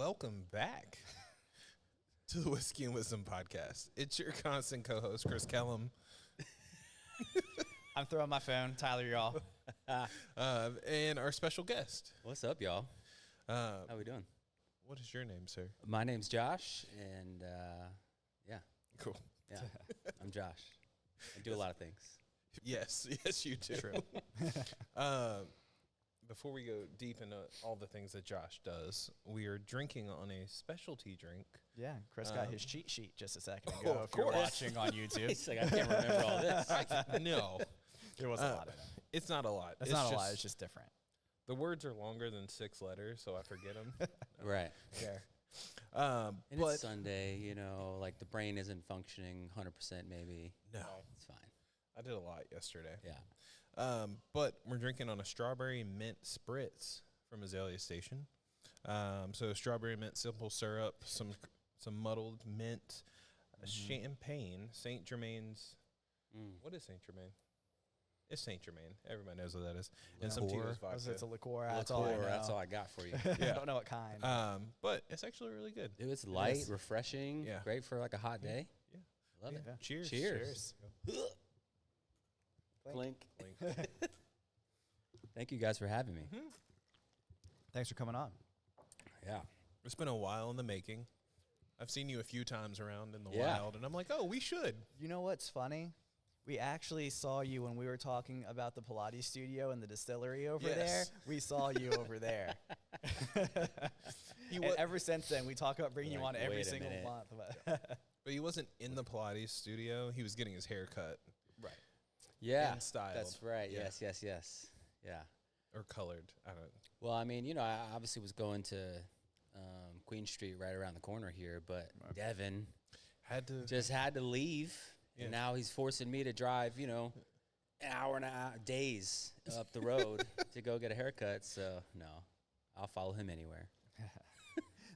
welcome back to the Whiskey and Wisdom podcast. It's your constant co-host, Chris Kellum. I'm throwing my phone. Tyler, y'all. And our special guest. What's up, y'all? How we doing? What is your name, sir? My name's Josh, and yeah. Cool. Yeah, I'm Josh. I do a lot of things. Yes, you do. True. Before we go deep into all the things that Josh does, we are drinking on a specialty drink. Yeah, Chris got his cheat sheet just a second ago. of If you're course. watching on YouTube, It's like I can't remember all this. No, there was a lot of it. it's not a lot. It's not a lot. It's just different. The words are longer than 6 letters, so I forget them. Right. Yeah. And But it's Sunday, you know, like the brain isn't functioning 100% maybe. no, It's fine. I did a lot yesterday. Yeah. But we're drinking on a strawberry mint spritz from Azalea Station. So strawberry mint simple syrup, some muddled mint, champagne, Saint Germain's. What is Saint Germain? It's Saint Germain. Everybody knows what that is. And some Tito's vodka. It's a liqueur. That's all I Liqueur, know. that's all I got for you. I don't know what kind. But it's actually really good. It was light, Yes. refreshing, Yeah. great for like a hot day. Yeah. Love it. Yeah. Cheers. Cheers. Clink. Clink. Thank you guys for having me. Thanks for coming on. Yeah. It's been a while in the making. I've seen you a few times around in the Yeah. wild, and I'm like, oh, we should. You know what's funny? We actually saw you when we were talking about the Pilates studio and the distillery over Yes. there. We saw you over there. And ever since then, we talk about bringing you Like, on every wait a single minute. month. But But he wasn't in the Pilates studio. He was getting his hair cut right. Yeah. And styled. That's right. Yeah. Yes. Yeah. or colored. I don't know. Well, I mean, you know, I obviously was going to Queen Street right around the corner here, but Devin Had to. just had to leave, Yeah. and now he's forcing me to drive, you know, an hour and a half, days up the road to go get a haircut. So, no, I'll follow him anywhere.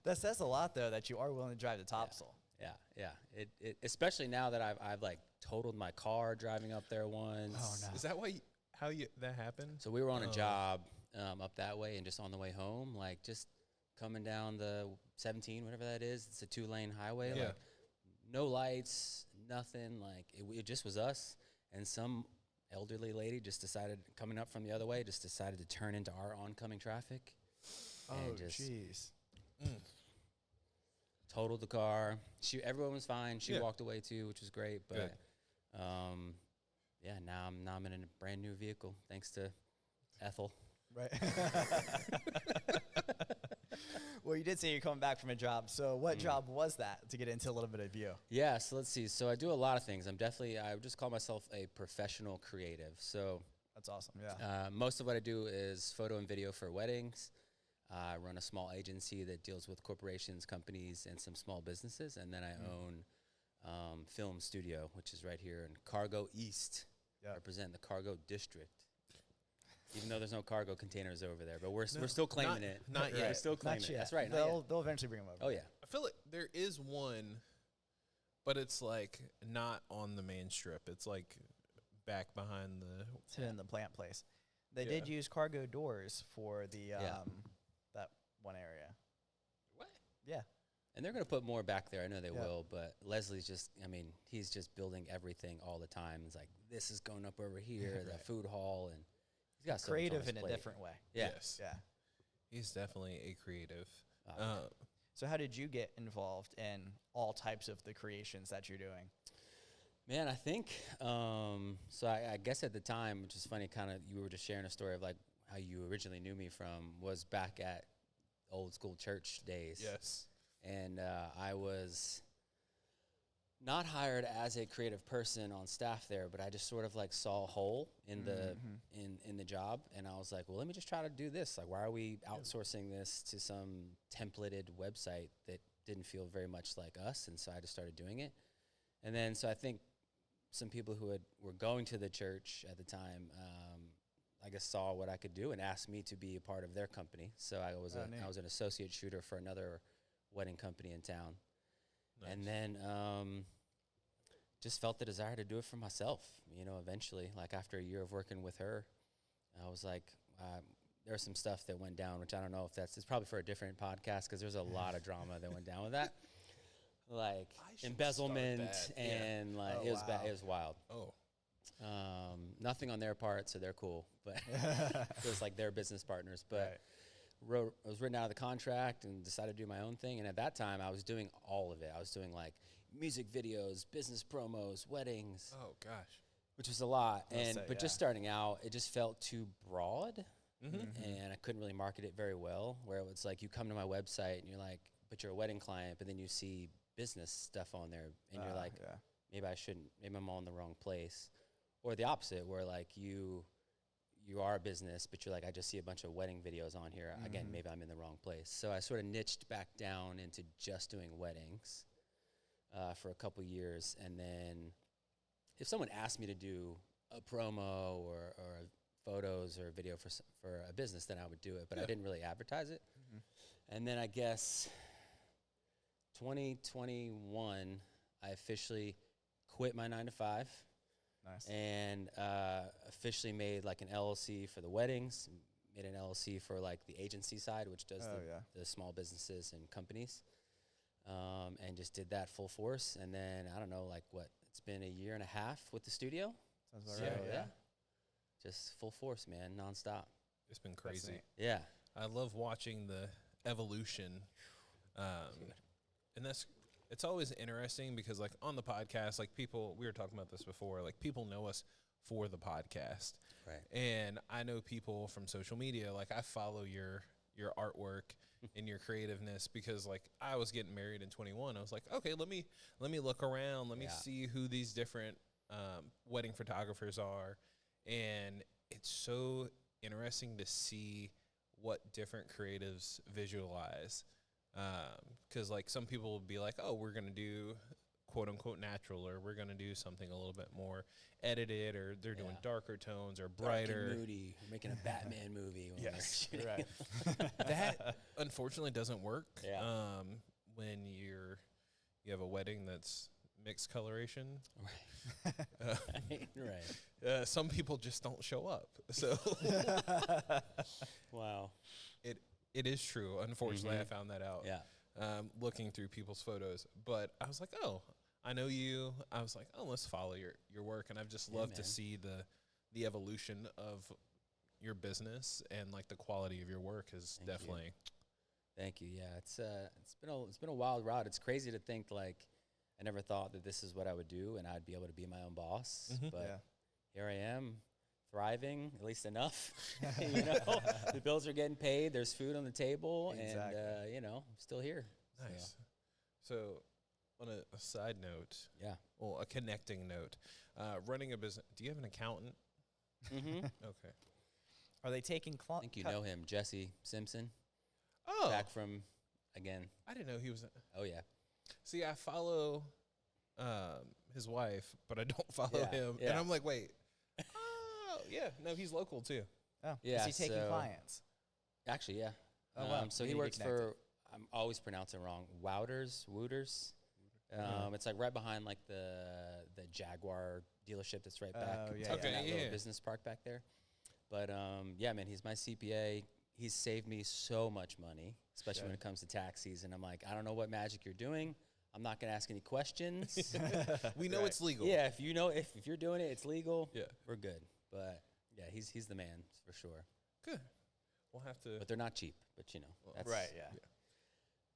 That says a lot, though, that you are willing to drive to Topsail. Yeah. It especially now that I've like totaled my car driving up there once. Oh, no. Is that why? How that happened? So we were on a job up that way, and just on the way home, like just coming down the 17, whatever that is. It's a 2-lane highway. Yeah. Like no lights, nothing. Like it just was us, and some elderly lady just decided, coming up from the other way, just decided to turn into our oncoming traffic. Oh, and just jeez. totaled the car. Everyone was fine. She Yeah. walked away too, which was great. But Good. yeah, now I'm in a brand new vehicle thanks to Ethel. Right. Well, you did say you're coming back from a job. So what job was that, to get into a little bit of you? Yeah, so let's see. So I do a lot of things. I would just call myself a professional creative. So That's awesome. Yeah. most of what I do is photo and video for weddings. I run a small agency that deals with corporations, companies, and some small businesses. And then I own Film Studio, which is right here in Cargo East. Yeah. Represent the Cargo District. Even though there's no cargo containers over there, but we're still claiming it. not We're yet. still claiming Not it. yet. That's right. not They'll yet. eventually bring them over. Oh yeah. I feel like there is one, but it's like not on the main strip. It's like back behind the. It's in the plant place. They Yeah. did use cargo doors for the Yeah. that one area. What? Yeah. And they're going to put more back there. I know they Yeah. will, but Leslie's he's just building everything all the time. It's like, this is going up over here, the food hall, and he's got so much on Creative his in a plate. different way. Yeah. Yes. Yeah. He's definitely a creative. So how did you get involved in all types of the creations that you're doing? Man, I think, so I guess at the time, which is funny, kind of, you were just sharing a story of like how you originally knew me from, was back at old school church days. Yes. And I was not hired as a creative person on staff there, but I just sort of like saw a hole in the in the job, and I was like, well, let me just try to do this. Like, why are we outsourcing this to some templated website that didn't feel very much like us? And so I just started doing it. And then so I think some people who were going to the church at the time, I guess, saw what I could do and asked me to be a part of their company. So I was an associate shooter for another wedding company in town. Nice. And then just felt the desire to do it for myself, you know, eventually. Like after a year of working with her, I was like, there's some stuff that went down, which I don't know if it's probably for a different podcast because there's a lot of drama that went down with that. Like embezzlement and like it was bad. It was wild. Oh. Nothing on their part, so they're cool. But it was like their business partners. But I was written out of the contract and decided to do my own thing. And at that time, I was doing all of it. I was doing like music videos, business promos, weddings. Oh gosh. Which was a lot. But just starting out, it just felt too broad. And I couldn't really market it very well. Where it was like you come to my website and you're like, but you're a wedding client, but then you see business stuff on there, and you're like, maybe I shouldn't. Maybe I'm all in the wrong place. Or the opposite, where like you are a business, but you're like, I just see a bunch of wedding videos on here. Again, maybe I'm in the wrong place. So I sort of niched back down into just doing weddings for a couple years, and then if someone asked me to do a promo or photos or a video for a business, then I would do it, but I didn't really advertise it. And then I guess 2021, I officially quit my 9-to-5. Nice. And officially made like an LLC for the weddings, made an LLC for like the agency side, which does the small businesses and companies, and just did that full force. And then I don't know, like it's been a year and a half with the studio. Sounds about right. Yeah. Just full force, man, nonstop. It's been crazy. Yeah. I love watching the evolution. And it's always interesting because like on the podcast, like people, we were talking about this before, like people know us for the podcast. Right. And I know people from social media, like I follow your artwork and your creativeness because like I was getting married in 21. I was like, okay, let me look around. Let me see who these different wedding photographers are. And it's so interesting to see what different creatives visualize. Because like some people will be like, oh, we're going to do quote unquote natural, or we're going to do something a little bit more edited, or they're doing darker tones or brighter. Dark and moody. We're making a Batman movie. Yes. Right. That unfortunately doesn't work. Yeah. When you have a wedding that's mixed coloration. Right. Right. Some people just don't show up. So wow. It is true. Unfortunately, I found that out. Yeah. Looking through people's photos. But I was like, oh, I know you. I was like, oh, let's follow your work. And I've just loved to see the evolution of your business, and like the quality of your work is definitely. Thank you. Yeah, it's been a wild ride. It's crazy to think like I never thought that this is what I would do and I'd be able to be my own boss. But here I am, thriving, at least enough. You know, the bills are getting paid. There's food on the table, and I'm still here. Nice. So on a side note, well, a connecting note, running a business. Do you have an accountant? Okay. Are they taking? I think you know him, Jesse Simpson. Oh, back from again. I didn't know he was. Oh yeah. See, I follow his wife, but I don't follow him, yeah. and I'm like, wait. Oh, yeah. No, he's local too. Oh, yeah. Is he taking clients? Actually, yeah. Oh, wow. So he works for. I'm always pronouncing it wrong. Wouters. It's like right behind like the Jaguar dealership that's right back. That little business park back there. But yeah, man, he's my CPA. He's saved me so much money, especially when it comes to tax season. I'm like, I don't know what magic you're doing. I'm not going to ask any questions. We know it's legal. Yeah, if you're doing it, it's legal. Yeah, we're good. But yeah, he's the man for sure. Good. We'll have to. But they're not cheap. But that's right. Yeah.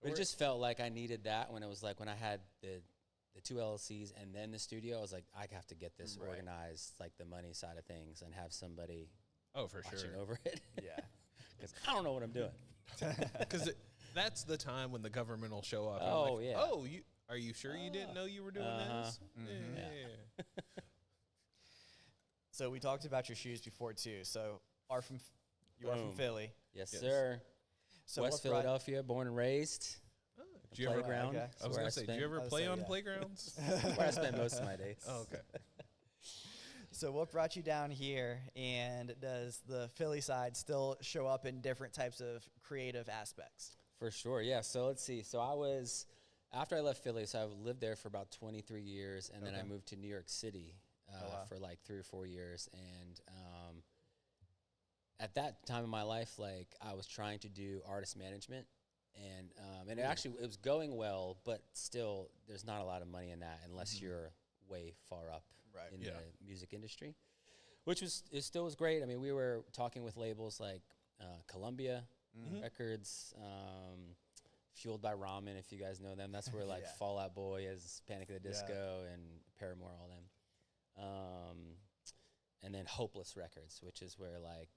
But it just felt like I needed that when it was like when I had the two LLCs and then the studio. I was like, I have to get this organized, like the money side of things, and have somebody. Oh, for watching sure. over it. Yeah. Because I don't know what I'm doing. Because that's the time when the government will show up. Oh, like, yeah. Oh, are you sure you didn't know you were doing this? Yeah. So we talked about your shoes before too. So you are from Philly. Yes, sir. So West Philadelphia, born and raised. Oh, did you playground. Okay. I was going to say, do you ever play on playgrounds? Where I spend most of my days. Oh, okay. So what brought you down here, and does the Philly side still show up in different types of creative aspects? For sure, yeah. So let's see. So after I left Philly, so I lived there for about 23 years, and then I moved to New York City for like 3 or 4 years. at that time in my life, like I was trying to do artist management, and it was going well, but still, there's not a lot of money in that unless you're way far up Right. in the music industry, which it still was great. I mean, we were talking with labels like Columbia Records, Fueled by Ramen, if you guys know them. That's where like Fall Out Boy is, Panic at the Disco, and Paramore, all them. And then Hopeless Records, which is where like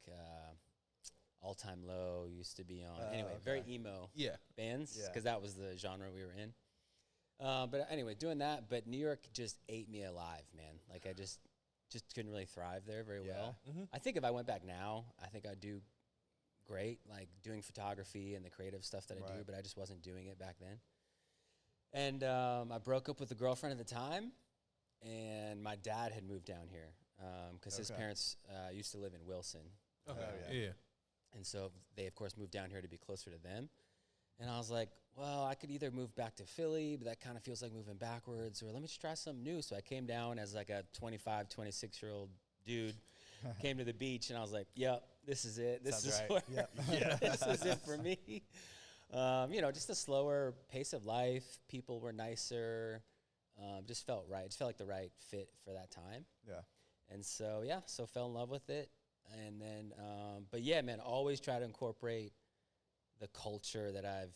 All Time Low used to be on. Anyway, very emo bands, because that was the genre we were in. But anyway, doing that. But New York just ate me alive, man. Like I just couldn't really thrive there very well. I think if I went back now, I think I'd do great, like doing photography and the creative stuff that I do, but I just wasn't doing it back then. And I broke up with a girlfriend at the time, and my dad had moved down here because his parents used to live in Wilson. And so they, of course, moved down here to be closer to them. And I was like, well, I could either move back to Philly, but that kind of feels like moving backwards, or let me just try something new. So I came down as like a 25, 26-year-old dude, came to the beach, and I was like, yep, this is it. This is where this is it for me. Just a slower pace of life. People were nicer. Just felt right. Just felt like the right fit for that time. Yeah. And so, so fell in love with it. And then, but yeah, man, always try to incorporate the culture that I've,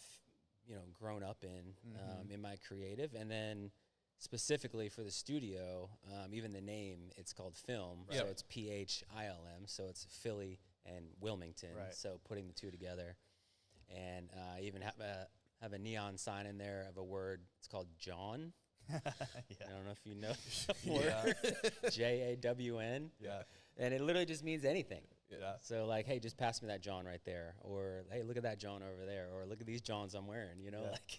grown up in my creative. And then specifically for the studio, even the name, it's called Film. So it's PHILM. So it's Philly and Wilmington. Right. So putting the two together. And even have a neon sign in there of a word. It's called Jawn. I don't know if you know the word. JAWN. Yeah. And it literally just means anything. Yeah. So like, hey, just pass me that Jawn right there, or hey, look at that Jawn over there, or look at these Jawns I'm wearing, like.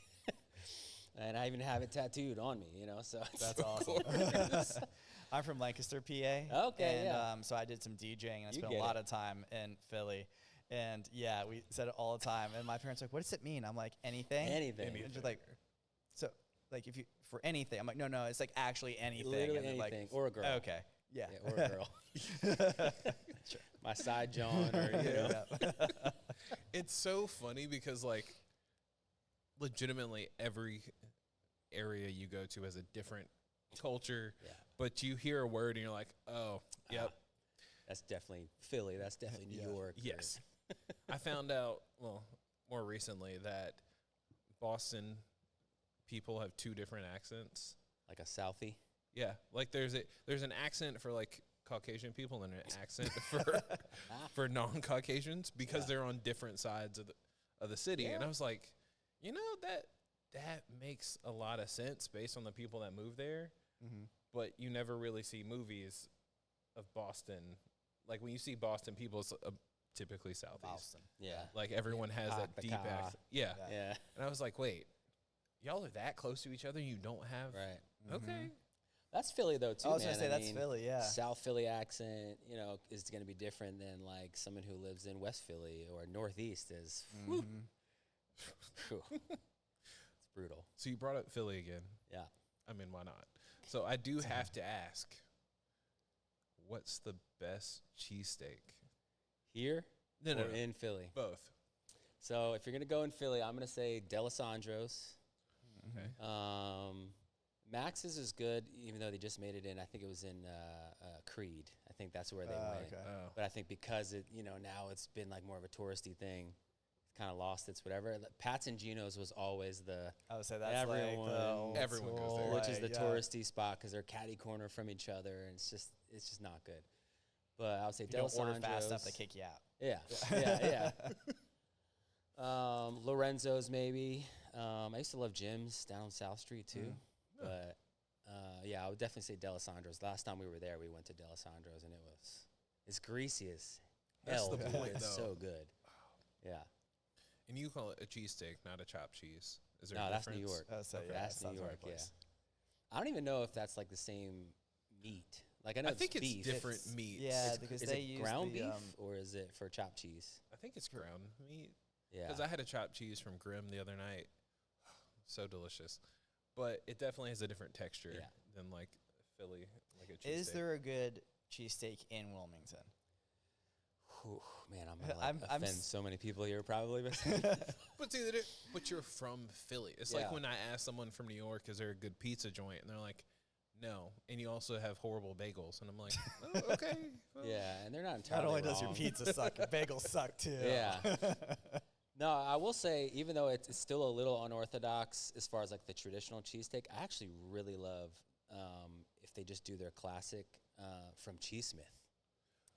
And I even have it tattooed on me, so it's that's awesome. I'm from Lancaster, PA. Okay. And so I did some DJing, and I spent a lot of time in Philly. And we said it all the time. And my parents were like, "What does it mean?" I'm like, "Anything." Anything. And just like, so like if you for anything, I'm like, no, it's like actually anything. Literally and anything, like, or a girl. Okay. Yeah. Or a girl. My side Jawn, or It's so funny because like legitimately every area you go to has a different culture, but you hear a word and you're like, oh, yep. That's definitely Philly. That's definitely New York. Yes. I found out, more recently that Boston people have two different accents. Like a Southie? Yeah. Like there's an accent for like Caucasian people and an accent for non-Caucasians because they're on different sides of the city. And I was like, that makes a lot of sense based on the people that move there. But you never really see movies of Boston. Like when you see Boston people, it's typically Southeast. Boston. Yeah. Like everyone has that deep accent. Yeah. And I was like, wait, y'all are that close to each other and you don't have. Right. Okay. That's Philly though too. I was gonna say that's Philly, South Philly accent, is gonna be different than like someone who lives in West Philly or Northeast is. It's brutal. So you brought up Philly again. Yeah. I mean, why not? So I do have to ask, what's the best cheesesteak? Here? No, in Philly? Both. So if you're gonna go in Philly, I'm gonna say D'Alessandro's. Okay. Max's is good, even though they just made it in. I think it was in Creed. I think that's where they went. Okay. But I think because it, now it's been like more of a touristy thing, it's kind of lost its whatever. Pat's and Gino's was always the. I would say that's everyone goes there, which is the touristy spot because they're catty corner from each other, and it's just not good. But I would say D'Alessandro's. Don't order fast enough, they kick you out. Yeah. Lorenzo's maybe. I used to love Jim's down on South Street too. But I would definitely say D'Alessandro's. Last time we were there, we went to D'Alessandro's, and it's greasy as hell. That's the point, it's though. so good. Yeah. And you call it a cheesesteak, not a chopped cheese. Is there No, a that's difference? New York. That's New York, yeah. I don't even know if that's like the same meat. Like I think beef. it's different meats. Yeah, because is they it use ground the, beef or is it for chopped cheese? I think it's ground meat. Yeah. Because I had a chopped cheese from Grimm the other night. So delicious. But it definitely has a different texture than like Philly, like a cheesesteak. Is there a good cheesesteak in Wilmington? Whew, man, I'm gonna I'm offend so many people here probably. But see, but you're from Philly. It's Yeah. like when I ask someone from New York, is there a good pizza joint? And they're like, no. And you also have horrible bagels. And I'm like, oh, okay. Well. Yeah, and they're not entirely Not only does your wrong. pizza suck, your bagels suck too. Yeah. No, I will say, even though it's still a little unorthodox as far as like the traditional cheesesteak, I actually really love if they just do their classic from Cheesesmith.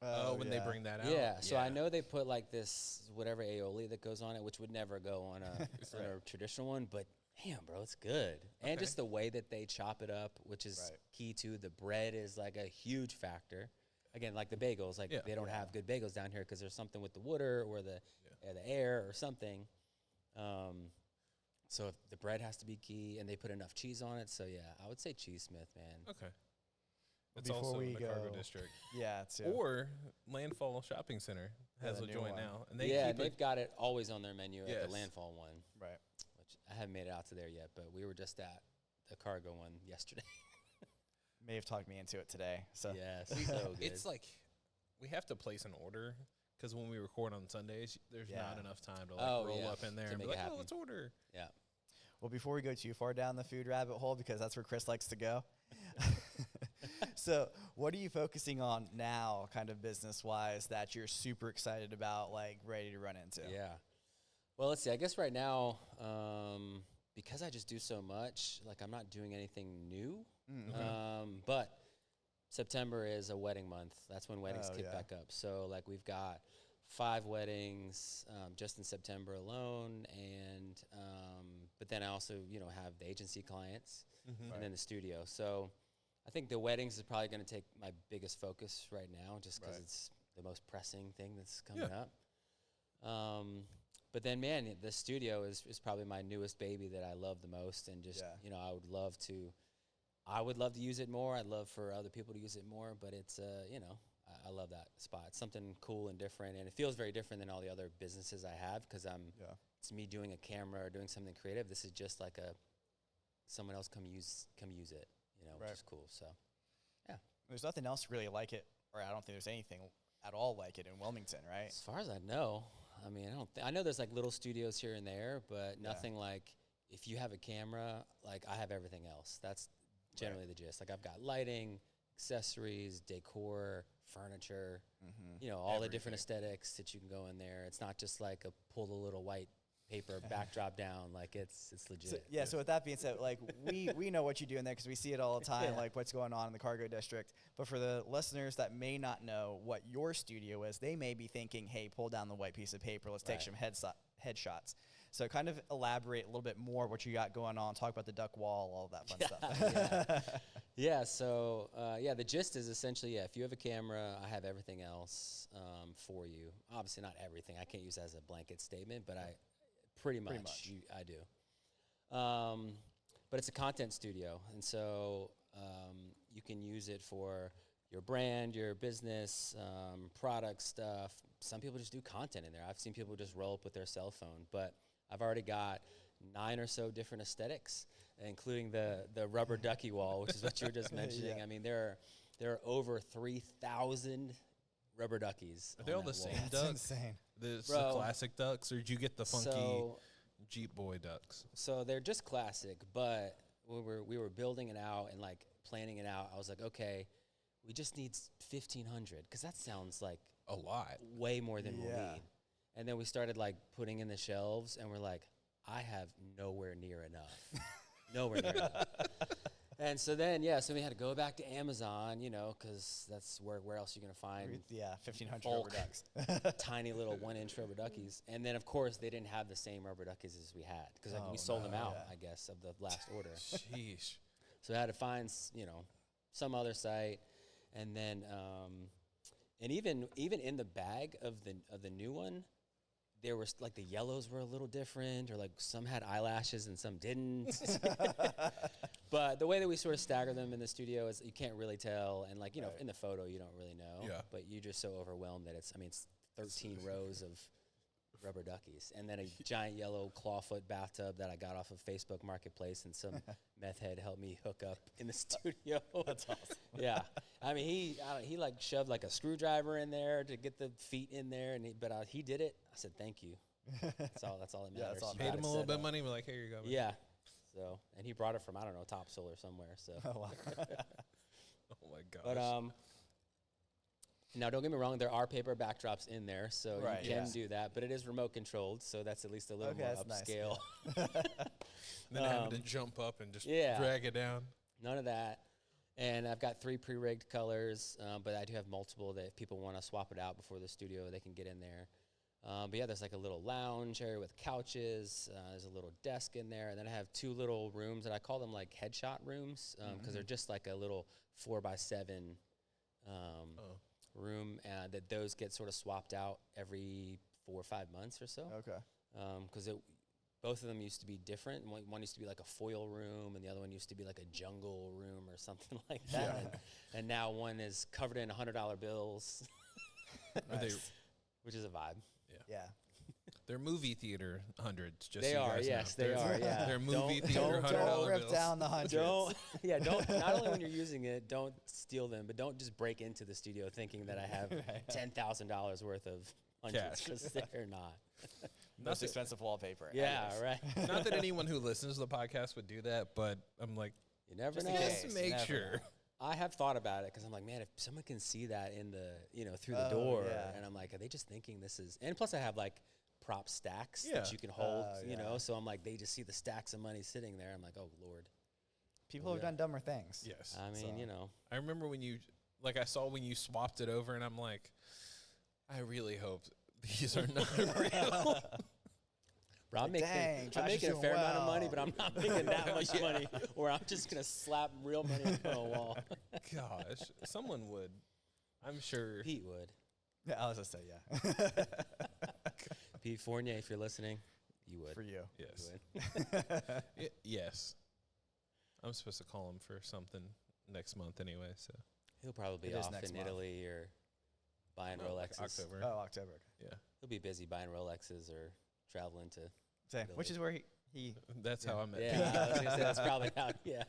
Oh, when they bring that out. Yeah, so I know they put like this whatever aioli that goes on it, which would never go on a, on a traditional one, but damn, bro, it's good. And just the way that they chop it up, which is key too. The bread is like a huge factor. Again, like the bagels, like they don't have good bagels down here because there's something with the water or the air or something. So if the bread has to be key, and they put enough cheese on it. So yeah, I would say Cheesesmith, man. Okay. It's Before also we in the cargo go- district. Yeah, it's Or Landfall Shopping Center has the a new joint one. now. And Yeah, keep they've got it always on their menu at the Yes. landfall one, right. which I haven't made it out to there yet, but we were just at the cargo one yesterday. May have talked me into it today. So Yes, so good. It's like we have to place an order because when we record on Sundays, there's not enough time to like roll up in there to and be make it like, oh, happen. let's order. Yeah. Well, before we go too far down the food rabbit hole, because that's where Chris likes to go. So what are you focusing on now, kind of business-wise, that you're super excited about, like ready to run into? Yeah. Well, let's see. I guess right now, because I just do so much, like I'm not doing anything new. But September is a wedding month. That's when weddings kick back up. So like we've got 5 weddings just in September alone, and but then I also have the agency clients and then the studio. So I think the weddings is probably going to take my biggest focus right now, just because it's the most pressing thing that's coming up. But then, man, the studio is probably my newest baby that I love the most, and just I would love to use it more. I'd love for other people to use it more, but it's I love that spot. It's something cool and different, and it feels very different than all the other businesses I have because it's me doing a camera or doing something creative. This is just like someone else come use it, which is cool. So, yeah. There's nothing else really like it, or I don't think there's anything at all like it in Wilmington, right? As far as I know, I mean, I know there's like little studios here and there, but nothing like if you have a camera, like I have everything else. That's generally the gist. Like I've got lighting, accessories, decor, furniture, all the different aesthetics that you can go in there. It's not just like a pull the little white paper backdrop down. Like it's legit. So with that being said, like we know what you do in there because we see it all the time, like what's going on in the cargo district. But for the listeners that may not know what your studio is, they may be thinking, hey, pull down the white piece of paper. Let's take some headshots. So kind of elaborate a little bit more what you got going on. Talk about the duck wall, all of that fun stuff. So the gist is essentially, if you have a camera, I have everything else for you. Obviously not everything. I can't use that as a blanket statement, but I pretty much. I do. But it's a content studio, and so you can use it for your brand, your business, product stuff. Some people just do content in there. I've seen people just roll up with their cell phone, but I've already got 9 or so different aesthetics, including the rubber ducky wall, which is what you were just mentioning. I mean, there are over 3,000 rubber duckies. Are they all the same That's duck? insane. The Bro, classic ducks, or did you get the funky Jeep Boy ducks? So they're just classic, but we were building it out and like planning it out. I was like, okay, we just need 1,500 because that sounds like a lot, way more than we'll need. And then we started like putting in the shelves, and we're like, I have nowhere near enough, nowhere near enough. And so then, so we had to go back to Amazon, because that's where else you're going to find 1,500 bulk, rubber ducks. tiny little 1-inch rubber duckies. And then, of course, they didn't have the same rubber duckies as we had because we sold them out, I guess, of the last order. Sheesh. So I had to find, some other site. And then, and even in the bag of the new one, there was like the yellows were a little different, or like some had eyelashes and some didn't. But the way that we sort of stagger them in the studio is you can't really tell, and like in the photo you don't really know. Yeah. But you're just so overwhelmed that it's 13 rows of rubber duckies, and then a giant yellow clawfoot bathtub that I got off of Facebook Marketplace, and some meth head helped me hook up in the studio. That's awesome. Yeah, I mean he like shoved like a screwdriver in there to get the feet in there, and he did it. I said thank you. That's all that Yeah, matters. that's all You Paid gotta him a set little bit up. of money. We're like, here you go. man. Yeah. So, and he brought it from, I don't know, Topsail or somewhere. So, Oh, wow. Oh my gosh. but now don't get me wrong, there are paper backdrops in there, so Right, you can yeah. do that. But it is remote controlled, so that's at least a little Okay, more that's nice, upscale. then having to jump up and just yeah. drag it down. None of that. And I've got 3 pre-rigged colors, but I do have multiple that if people want to swap it out before the studio, they can get in there. But yeah, there's like a little lounge area with couches. There's a little desk in there. And then I have 2 little rooms, and I call them like headshot rooms because they're just like a little 4x7 room that those get sort of swapped out every 4 or 5 months or so. Okay. Because both of them used to be different. One used to be like a foil room, and the other one used to be like a jungle room or something like that. And now one is covered in $100 bills, Are they, which is a vibe. Yeah. they're movie theater hundreds. Just They so you are, guys yes, know. they are, yeah. They're movie Don't- theater don't- $100 Don't rip bills. down the hundreds. Don't, not only when you're using it, don't steal them, but don't just break into the studio thinking that I have $10,000 worth of hundreds, Cash. because they're not. Most expensive wallpaper. Yeah, anyways. right. Not that anyone who listens to the podcast would do that, but I'm like, You never Just know. in just case, to you make never sure. know. I have thought about it because I'm like, man, if someone can see that in the, through the Oh, door, yeah. and I'm like, are they just thinking this is, and plus I have like prop stacks Yeah. that you can hold, Oh, you yeah. know, so I'm like, they just see the stacks of money sitting there. I'm like, oh, Lord. People have Yeah. done dumber things. Yes. I mean, So- I remember when you, like, I saw when you swapped it over, and I'm like, I really hope these are not real. Bro, I'm Like, making, dang, I'm Josh is making a doing fair amount of money, well. but I'm not making that much money where I'm just going to slap real money on a wall. Gosh, someone would. I'm sure. Pete would. Yeah, I was just say yeah. Pete Fournier, if you're listening, you would. For you. You Yes. would. Yes. I'm supposed to call him for something next month anyway, so. He'll probably be It is off next in month. Italy or buying No, like Rolexes. October. Oh, October. Yeah. He'll be busy buying Rolexes or traveling to. Same. Which is where he That's how I met Yeah, Pete. I was gonna say that's probably how. Yeah.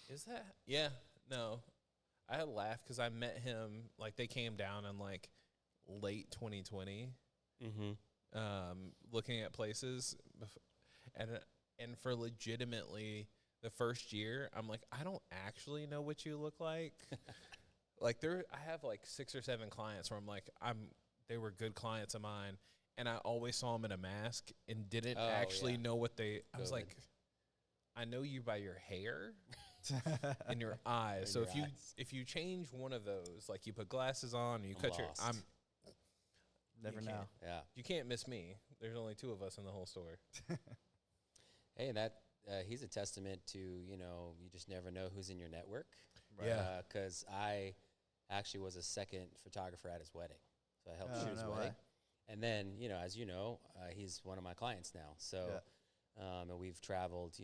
Is that? Yeah. No. I had laughed because I met him, like, they came down in, like, late 2020, Mm-hmm. looking at places. And for legitimately the first year, I'm like, I don't actually know what you look like. Like, I have, like, 6 or 7 clients where I'm like, they were good clients of mine, and I always saw them in a mask and didn't Oh, actually yeah. know what they. I was COVID. like, I know you by your hair and your eyes. And So your if you eyes. if you change one of those, like you put glasses on and you I'm cut your, lost. never you know. can't. Yeah. You can't miss me. There's only 2 of us in the whole store. Hey, and that he's a testament to you just never know who's in your network. Right. Yeah. Because I actually was a second photographer at his wedding, so I helped Oh, shoot his no wedding. way. And then as you know, he's one of my clients now. So, and we've traveled,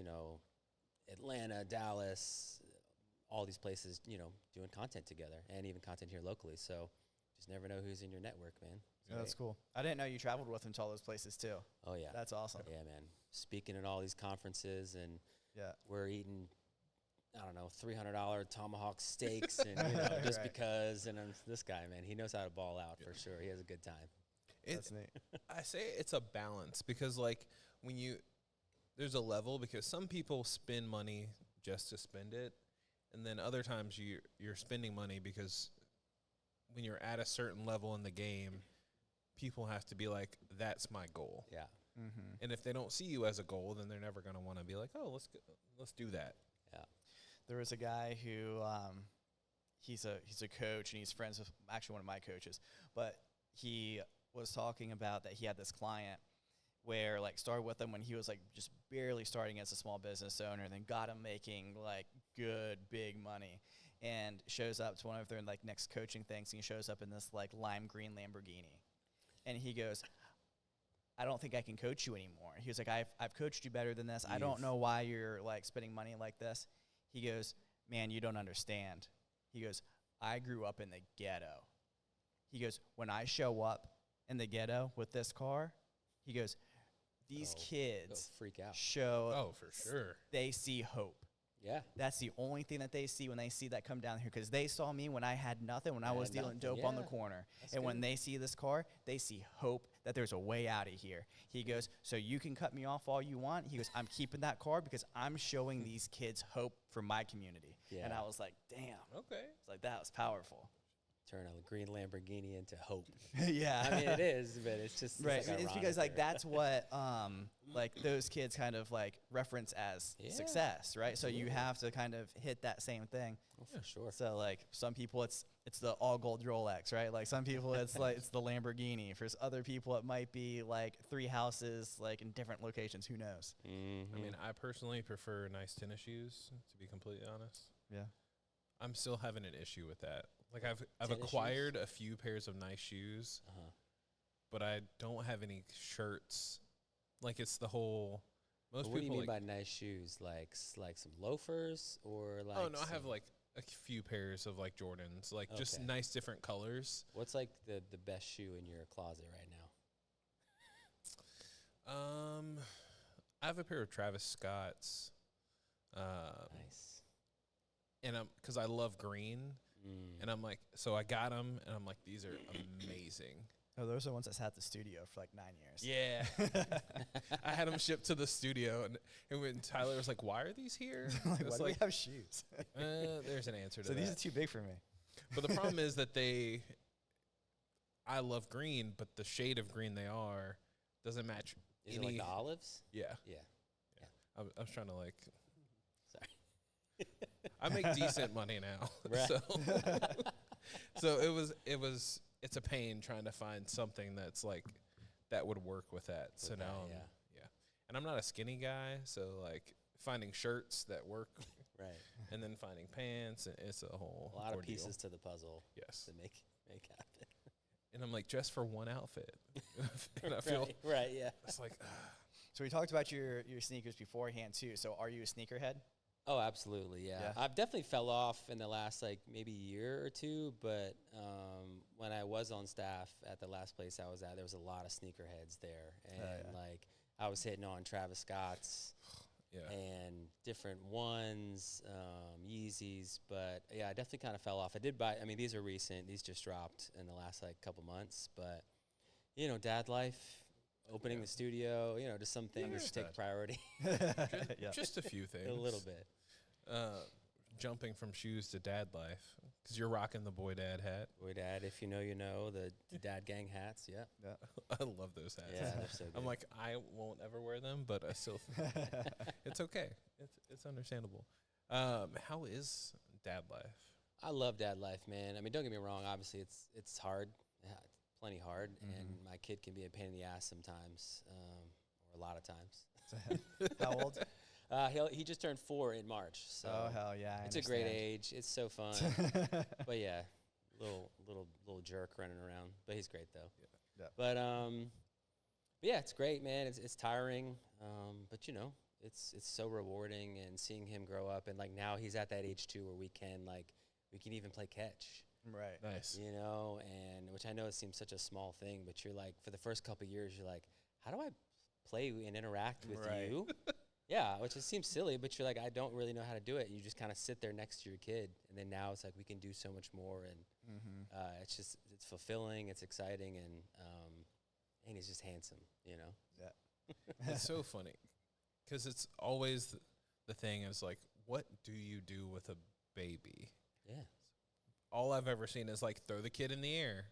Atlanta, Dallas, all these places, doing content together, and even content here locally. So, just never know who's in your network, man. Yeah, that's cool. I didn't know you traveled with him to all those places too. Oh yeah, That's awesome. yeah, man. Speaking at all these conferences, and Yeah. we're eating, I don't know, $300 tomahawk steaks, and just Right. because. And this guy, man, he knows how to ball out for sure. He has a good time. That's neat. I say it's a balance because, like, there's a level because some people spend money just to spend it, and then other times you're spending money because when you're at a certain level in the game, people have to be like, that's my goal. Yeah. Mm-hmm. And if they don't see you as a goal, then they're never going to want to be like, oh, let's do that. Yeah. There was a guy who he's a coach and he's friends with actually one of my coaches, but he was talking about that he had this client where like started with him when he was like just barely starting as a small business owner, and then got him making like good big money, and shows up to one of their like next coaching things, and he shows up in this like lime green Lamborghini, and he goes, I don't think I can coach you anymore. He was like, I've coached you better than this. I don't know why you're like spending money like this. He goes, man, you don't understand. He goes, I grew up in the ghetto. He goes, when I show up in the ghetto with this car, he goes, these Go kids freak out. show Oh, for sure. they see hope. Yeah. That's the only thing that they see when they see that come down here, because they saw me when I had nothing, when I was had dealing nothing, dope on the yeah. corner. That's And when good. they see this car, they see hope that there's a way out of here. He goes, so you can cut me off all you want. He goes, I'm keeping that car because I'm showing these kids hope for my community. And Yeah. I was like, damn. Okay. It's like, that was powerful. Turn a green Lamborghini into hope. Yeah. I mean, it is, but it's just Right. It's, like It's because ironic like or- that's what like those kids kind of like reference as Yeah, success, right? So you absolutely. have to kind of hit that same thing. Oh, for sure. So like some people it's the all gold Rolex, right? Like some people it's like it's the Lamborghini. For other people it might be like 3 houses like in different locations. Who knows? Mm-hmm. I mean, I personally prefer nice tennis shoes, to be completely honest. Yeah. I'm still having an issue with that. Like I've Tennis acquired a few pairs of nice shoes, Uh-huh. but I don't have any shirts. Like it's the whole most What do you people mean like, by nice shoes? Like some loafers or like? oh no, I have some- like a few pairs of like Jordans, like just Okay. nice different colors. What's like the best shoe in your closet right now? I have a pair of Travis Scott's, Nice. and because I love green, Mm. and I'm like, so I got them, and I'm like, these are amazing. Oh, those are the ones that sat at the studio for like 9 years. Yeah, I had them shipped to the studio, and when Tyler was like, "Why are these here?" Like, why It's do we like, have shoes? there's an answer to So that. these are too big for me. But the problem is that I love green, but the shade of green they are doesn't match. Is it like the olives? Yeah, Yeah. I was trying to like. Sorry. I make decent money now, Right. so it's a pain trying to find something that's like that would work with that. So With that, now, yeah. and I'm not a skinny guy, so like finding shirts that work, Right. and then finding pants, and it's a whole A lot of ordeal. pieces to the puzzle Yes, to make happen. and I'm like just for one outfit, and I feel right. Yeah. it's like. So we talked about your sneakers beforehand too. So are you a sneakerhead? Oh, absolutely, yeah. Yeah. I've definitely fell off in the last like maybe year or two, but when I was on staff at the last place I was at, there was a lot of sneakerheads there, and yeah. like I was hitting on Travis Scott's Yeah. and different ones, Yeezys, but yeah, I definitely kind of fell off. I did buy. I mean, these are recent; these just dropped in the last like couple months, but you know, dad life. Opening Yeah. the studio, you know, just some things understand. take priority Yeah. Just a few things. a little bit. Jumping from shoes to dad life, because you're rocking the boy dad hat. Boy, Dad, if you know, you know, the dad gang hats. Yeah. I love those hats. Yeah, they're so good. I'm like, I won't ever wear them, but I still. It's okay. It's understandable. How is dad life? I love dad life, man. I mean, don't get me wrong. Obviously, it's hard. Yeah, it's plenty hard, and my kid can be a pain in the ass sometimes, or a lot of times. How old? He just turned 4 in March, so Oh hell yeah! I it's a great understand. age. It's so fun, but yeah, little jerk running around. But he's great though. Yeah. But yeah, it's great, man. It's tiring, but you know, it's so rewarding, and seeing him grow up, and like now he's at that age too where we can even play catch. Right. Nice. You know, and which I know it seems such a small thing, but you're like, for the first couple of years, you're like, how do I play and interact with Right. you? Yeah, which it seems silly, but you're like, I don't really know how to do it. And you just kind of sit there next to your kid, and then now it's like we can do so much more, and it's fulfilling, it's exciting, and he's just handsome, you know. Yeah. It's so funny, because it's always the thing is like, what do you do with a baby? Yeah. All I've ever seen is like throw the kid in the air,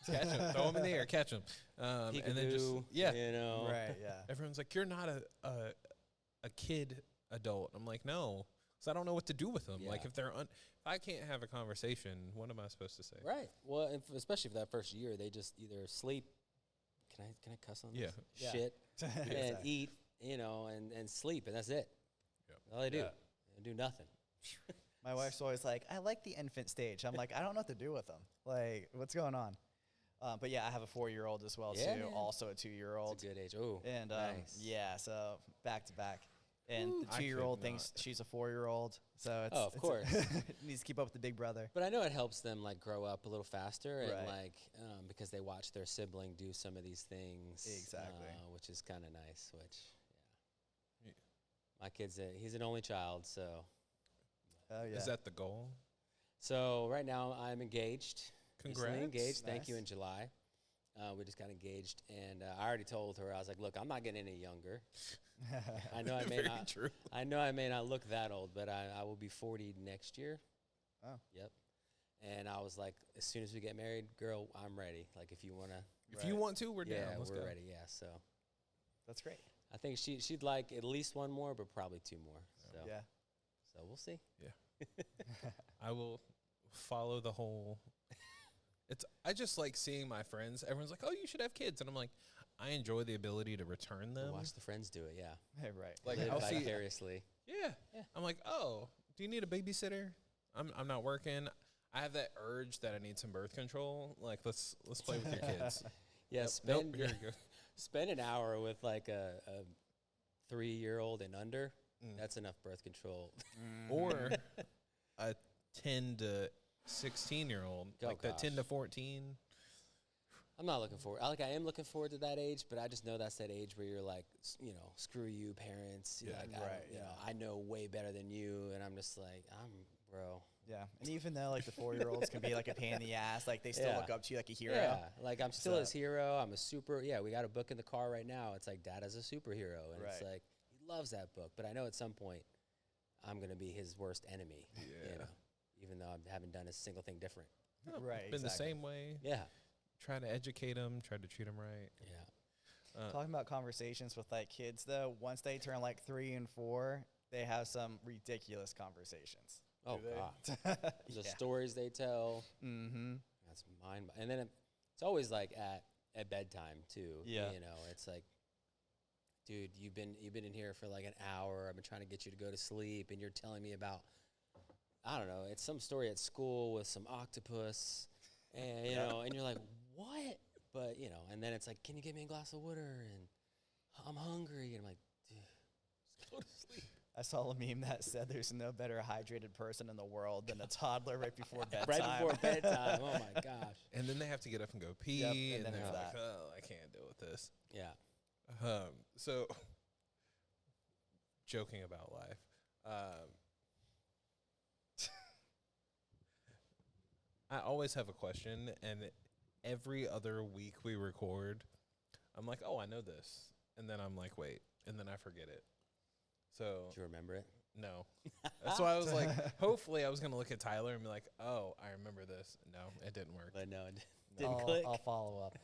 catch him, throw him in the air, catch him, and then just Peekaboo, yeah. you know. Right. Yeah. Everyone's like, you're not a kid adult. I'm like, no, because I don't know what to do with them. Like Yeah. if they're if I can't have a conversation, what am I supposed to say? Right. Well, and especially for that first year, they just either sleep. Can I cuss on Yeah. this? Yeah. Shit. And Exactly. eat, you know, and sleep, and that's it. Yep. All they do. Yeah. They do nothing. My wife's always like, I like the infant stage. I'm like, I don't know what to do with them. Like, what's going on? But yeah, I have a 4-year-old as well Yeah, too. man. Also a 2-year-old. It's a good age. Oh, And nice. yeah, so back to back. And the I 2-year-old could thinks not. she's a 4-year-old. So it's, Oh, of course. needs to keep up with the big brother. But I know it helps them like grow up a little faster and Right. like because they watch their sibling do some of these things. Exactly. Which is kind of nice. Which, Yeah. my kid's he's an only child, so. Oh, yeah. Is that the goal? So right now I'm engaged. Recently Congrats. engaged. Thank you. Nice. In July, we just got engaged, and I already told her I was like, "Look, I'm not getting any younger. I know I may Very not. true. I know I may not look that old, but I will be 40 next year. Oh. Yep. And I was like, as soon as we get married, girl, I'm ready. Like, if you wanna, If you want to, we're yeah, down. Let's we're go. ready. Yeah. So That's great. I think she'd like at least one more, but probably 2 more. So Yeah. so we'll see. I will follow the whole. I just like seeing my friends. Everyone's like, "Oh, you should have kids," and I'm like, I enjoy the ability to return them. Watch the friends do it. Yeah. Hey, right. Like, Live I'll see- vicariously. Yeah. Yeah. I'm like, "Oh, do you need a babysitter? I'm not working. I have that urge that I need some birth control. Like, let's play with your kids." Yeah. Yep. Spend Nope, here you go. spend an hour with like a 3-year-old and under. Mm. That's enough birth control. Or a 10 to 16-year-old, Oh, like that 10 to gosh. 14. I'm not looking forward. I am looking forward to that age, but I just know that's that age where you're like, screw you, parents. Yeah. Like, Right, I know way better than you, and I'm just like, bro. Yeah. And even though, like, the 4-year-olds can be, like, a pain in the ass, like, they still Yeah. look up to you like a hero. Yeah, like I'm still So- his hero. I'm a super. Yeah, we got a book in the car right now. It's like Dad is a superhero, and it's Right. like he loves that book. But I know at some point I'm gonna be his worst enemy. Yeah. Even though I haven't done a single thing different. Right. Been the exactly. same way. Yeah, Try to educate them, try to treat them right. yeah. Talking about conversations with, like, kids, though, once they turn, like, 3 and 4, they have some ridiculous conversations. Oh Do they? God, the Yeah. stories they tell. Mm-hmm. That's mind. And then it's always like at bedtime too. Yeah. It's like, dude, you've been in here for like an hour. I've been trying to get you to go to sleep, and you're telling me about, I don't know, it's some story at school with some octopus, and and you're like, what? But and then it's like, can you get me a glass of water? And I'm hungry, and I'm like, dude, just go to sleep. I saw a meme that said there's no better hydrated person in the world than a toddler right before bedtime. Right before bedtime. Oh my gosh. And then they have to get up and go pee, Yep, and, and then they're there's like, that. "Oh, I can't deal with this." Yeah. So, joking about life. I always have a question, and every other week we record, I'm like, "Oh, I know this," and then I'm like, "Wait," and then I forget it. So Do you remember it? no, that's why I was like, hopefully I was gonna look at Tyler and be like, "Oh, I remember this." No, it didn't work. But no, it didn't click. I'll follow up.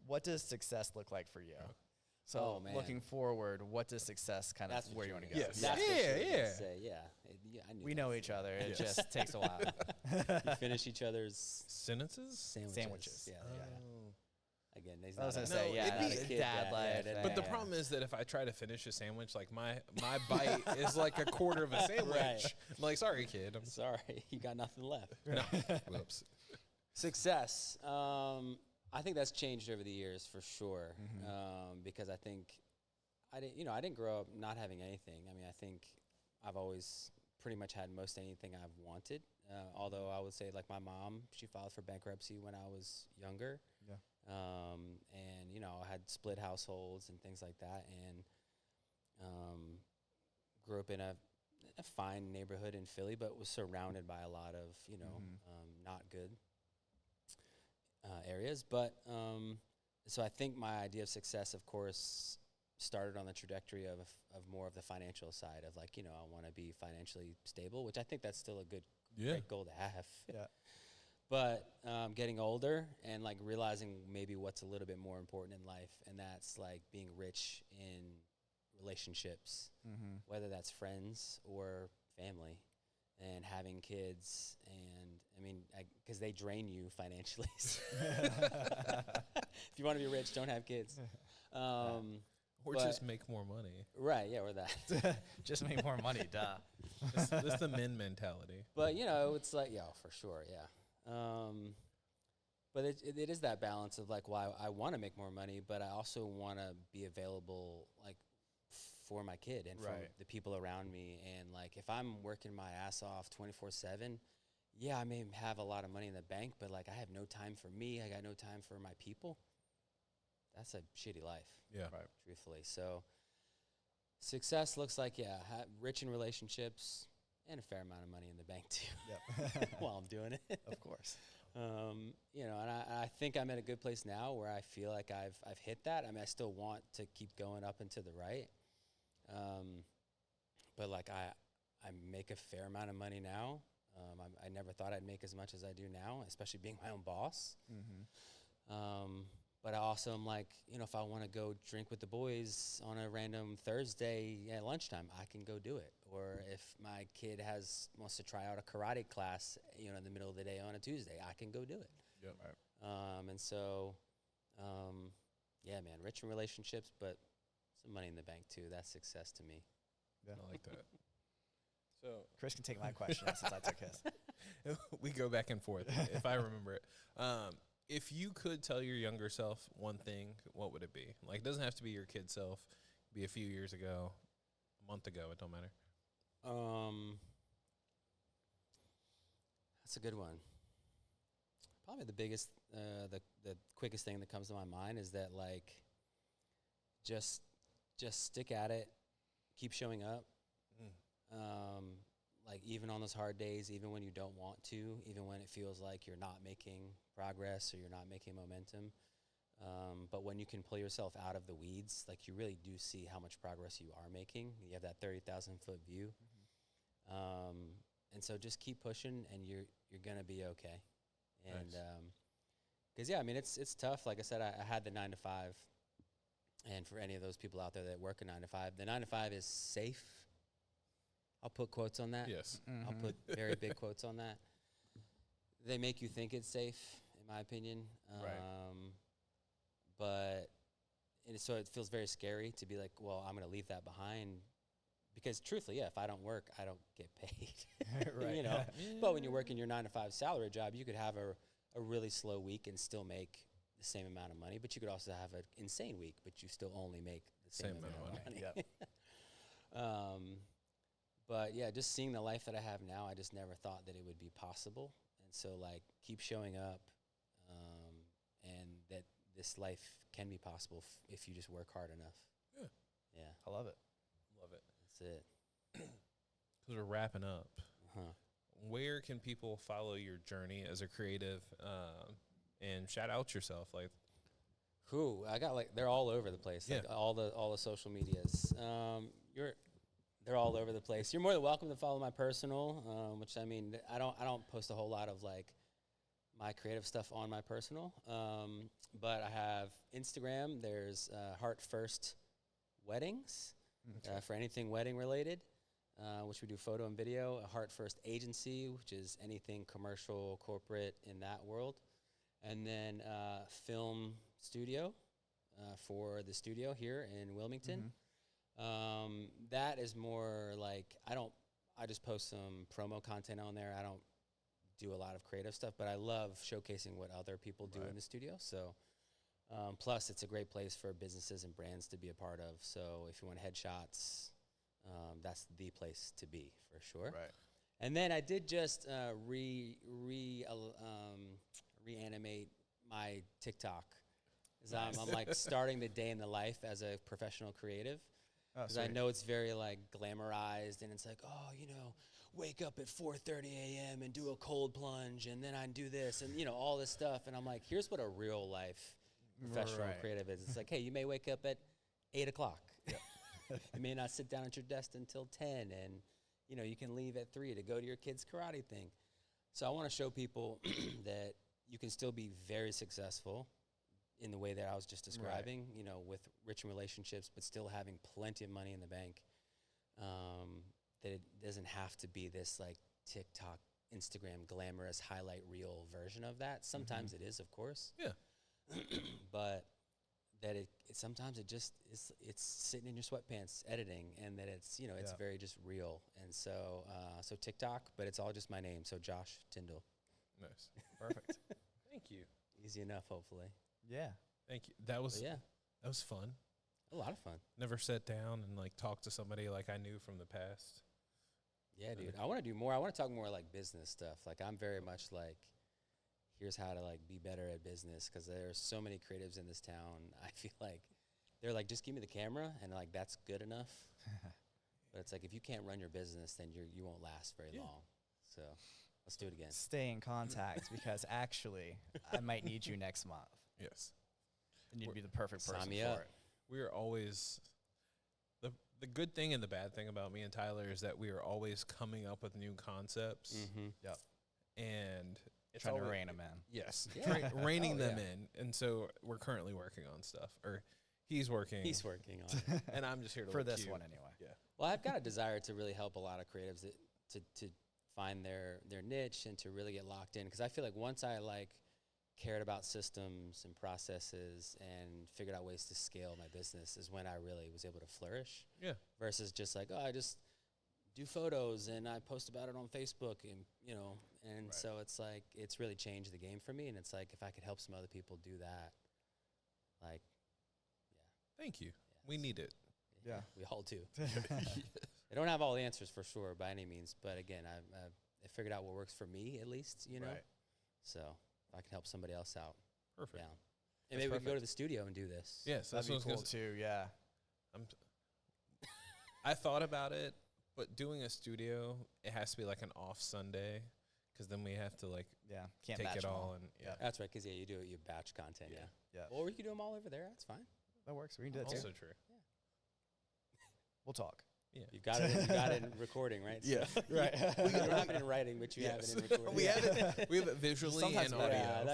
What does success look like for you? So Oh, man. looking forward, what does success kind That's of what where you you want to mean. go? Yes. That's what Yeah, you were gonna yeah. say, yeah. I knew We that. know each other. It Yes. just takes a while. You finish each other's Sentences? Sandwiches. Yeah, Oh. yeah. Again, he's I was not gonna a- say, No, yeah, it'd be- that's kid dad dad, life. yeah, But the yeah. problem is that if I try to finish a sandwich, like my bite is like a quarter of a sandwich. Right. I'm like, sorry, kid. I'm Sorry, you got nothing left. no. Whoops. Success. I think that's changed over the years for sure. Mhm. Because I think I didn't grow up not having anything. I mean, I think I've always pretty much had most anything I've wanted. Although I would say, like my mom, she filed for bankruptcy when I was younger. Yeah. And I had split households and things like that, and grew up in a fine neighborhood in Philly, but was surrounded by a lot of not good areas. But so I think my idea of success, of course, started on the trajectory of more of the financial side of like, I want to be financially stable, which I think that's still a good Yeah. great goal to have. Yeah. But getting older and like realizing maybe what's a little bit more important in life, and that's like being rich in relationships, Mm-hmm. whether that's friends or family, and having kids. And I mean, because they drain you financially. If you want to be rich, don't have kids. Or But- just make more money. Right, yeah, or that. Just make more money, duh. That's the men mentality. But it's like, yeah, for sure, yeah. But it is that balance of like, why I want to make more money, but I also want to be available like for my kid and for Right. the people around me. And like, if I'm working my ass off 24/7, yeah, I may have a lot of money in the bank, but like, I have no time for me. I got no time for my people. That's a shitty life. Yeah. Right. Truthfully. So success looks like, rich in relationships and a fair amount of money in the bank too. Yep. While I'm doing it. Of course. You know, and I think I'm at a good place now where I feel like I've hit that. I mean, I still want to keep going up and to the right. But like I make a fair amount of money now. I never thought I'd make as much as I do now, especially being my own boss. But I also am like, you know, if I want to go drink with the boys on a random Thursday at lunchtime, I can go do it. Or if my kid wants to try out a karate class, you know, in the middle of the day on a Tuesday, I can go do it. Yep. Right. And so, yeah, man, rich in relationships, but some money in the bank too. That's success to me. Yeah. I like that. So Chris can take my question since I took his. we go back and forth if I remember it. If you could tell your younger self one thing, what would it be? Like, it doesn't have to be your kid self. It could be a few years ago, a month ago. It don't matter. That's a good one. Probably the biggest, the quickest thing that comes to my mind is that, like, just stick at it, keep showing up. Like, even on those hard days, even when you don't want to, even when it feels like you're not making progress or you're not making momentum. But when you can pull yourself out of the weeds, like, you really do see how much progress you are making. You have that 30,000-foot view. And so just keep pushing, and you're going to be okay. And because, yeah, I mean, it's tough. Like I said, I had the 9 to 5. And for any of those people out there that work a 9 to 5, the 9 to 5 is safe. I'll put quotes on that. Yes. I'll put very big quotes on that. They make you think it's safe, in my opinion. Right. But so it feels very scary to be like, well, I'm going to leave that behind. Because truthfully, yeah, if I don't work, I don't get paid. Right. You know. But when you're working your 9 to 5 salary job, you could have a really slow week and still make the same amount of money. But you could also have an insane week, but you still only make the same amount of money. Yep. But yeah, just seeing the life that I have now, I just never thought that it would be possible. And so, like, keep showing up, and that this life can be possible if you just work hard enough. Yeah. Yeah. I love it. Love it. That's it. Because we're wrapping up. Uh-huh. Where can people follow your journey as a creative, and shout out yourself? Like, I got, like, they're all over the place. Like, Yeah. all the social medias. They're all over the place. You're more than welcome to follow my personal, which, I mean, I don't post a whole lot of, like, my creative stuff on my personal. But I have Instagram. There's Heart First Weddings, for anything wedding related, which we do photo and video. A Heart First Agency, which is anything commercial, corporate in that world. And then Film Studio, for the studio here in Wilmington. That is more like, I just post some promo content on there. I don't do a lot of creative stuff, but I love showcasing what other people do in the studio. So, plus it's a great place for businesses and brands to be a part of. So if you want headshots, that's the place to be for sure. Right. And then I did just reanimate my TikTok. I'm like starting the day in the life as a professional creative. Because I know it's very, like, glamorized, and it's like, oh, you know, wake up at 4:30 a.m. and do a cold plunge, and then I do this, and, you know, all this stuff. And I'm like, here's what a real life professional creative is. It's like, hey, you may wake up at 8 o'clock. You may not sit down at your desk until 10, and, you know, you can leave at 3 to go to your kid's karate thing. So I want to show people that you can still be very successful in the way that I was just describing, you know, with rich relationships, but still having plenty of money in the bank. That it doesn't have to be this, like, TikTok, Instagram, glamorous highlight reel version of that. Sometimes it is, of course. Yeah. But that sometimes it just it's sitting in your sweatpants editing, and that it's, you know, it's very just real. And so so TikTok, but it's all just my name. So Josh Tyndall. Nice. Perfect. Thank you. Easy enough, hopefully. Yeah. Thank you. That was But yeah. that was fun. A lot of fun. Never sat down and like talked to somebody like I knew from the past. Yeah, dude. I want to do more. I want to talk more like business stuff. Like I'm very much like, here's how to like be better at business, because there's so many creatives in this town. I feel like they're like, just give me the camera and like that's good enough. But it's like if you can't run your business, then you won't last very long. So let's do it again. Stay in contact because actually I might need you next month. Yes. And you'd be the perfect Sign person me for up. it. We are always the good thing and the bad thing about me and Tyler is that we are always coming up with new concepts. Mm-hmm. Yep. And it's Trying to always- rein them in. Yes, Yeah. reining them yeah. in, and so we're currently working on stuff, or he's working, He's working on it. and I'm just here to For look this cute. one anyway. Yeah, Well, I've got a desire to really help a lot of creatives to find their niche and to really get locked in, because I feel like once I like cared about systems and processes and figured out ways to scale my business is when I really was able to flourish. yeah, Versus just like, oh, I just do photos and I post about it on Facebook, and Right. so it's like it's really changed the game for me. And it's like if I could help some other people do that, like, Thank you. We need it. Yeah. we all do. I don't have all the answers for sure by any means, but again, I figured out what works for me at least, Right. So if I can help somebody else out, Perfect. down. And maybe we can go to the studio and do this. Yes, That'd that's be what I was gonna cool say. too. Yeah. I thought about it, but doing a studio, it has to be like an off Sunday, because then we have to like Yeah. Can't take batch it 'em all and Yeah. That's right, because you do it, you batch content, yeah. Yeah. Or we could do them all over there. That's fine. That works. We can do that also too. true. We'll talk. Yeah, You've got it. You got it in recording, right? Yeah. Right. You don't have it in writing, but you Yes. have it in recording. we have it. We have it visually Sometimes and we- audio. Yeah,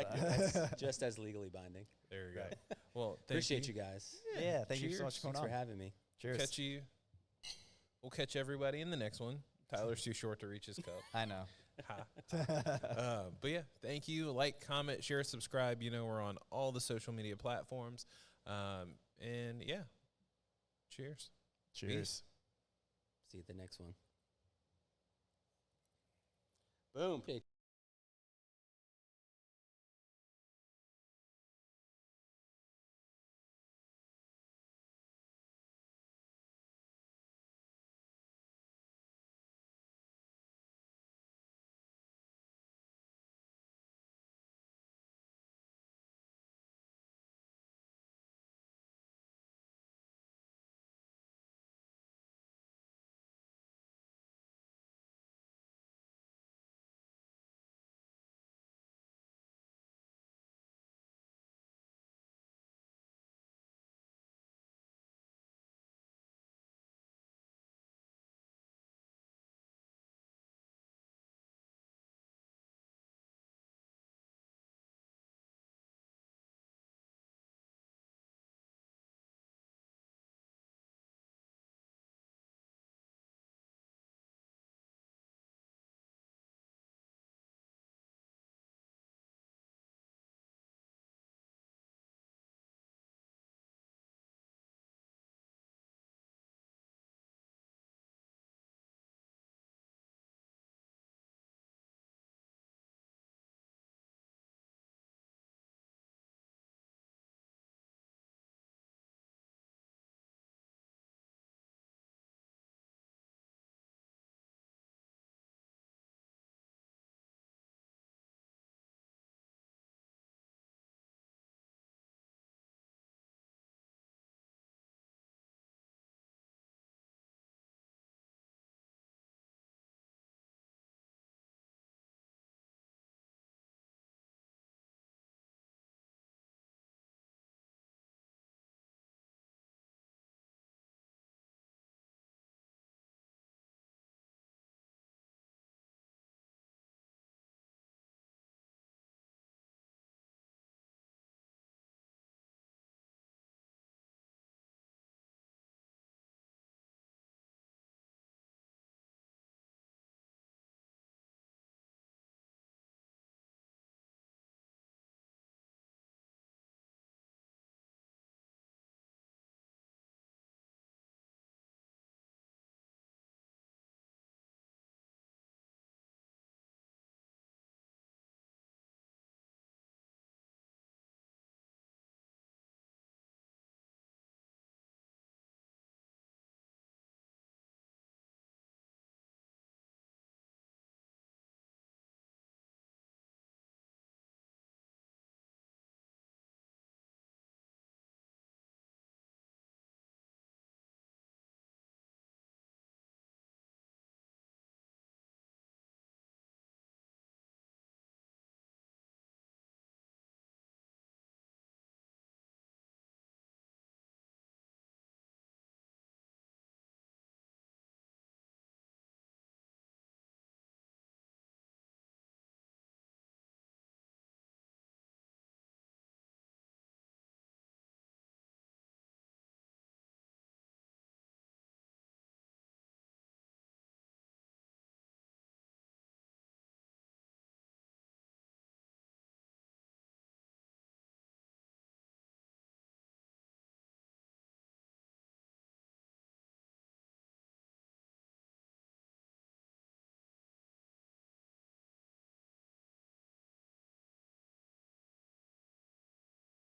that's just as legally binding. There you go. Right. Well, thank Appreciate you guys. Yeah. Thank you so much Cheers. for coming Thanks on. for having me. Cheers. Catch you. We'll catch everybody in the next one. Tyler's too short to reach his cup. I know. Ha. But yeah, thank you. Like, comment, share, subscribe. We're on all the social media platforms. And yeah, cheers. Cheers. See you at the next one. Boom.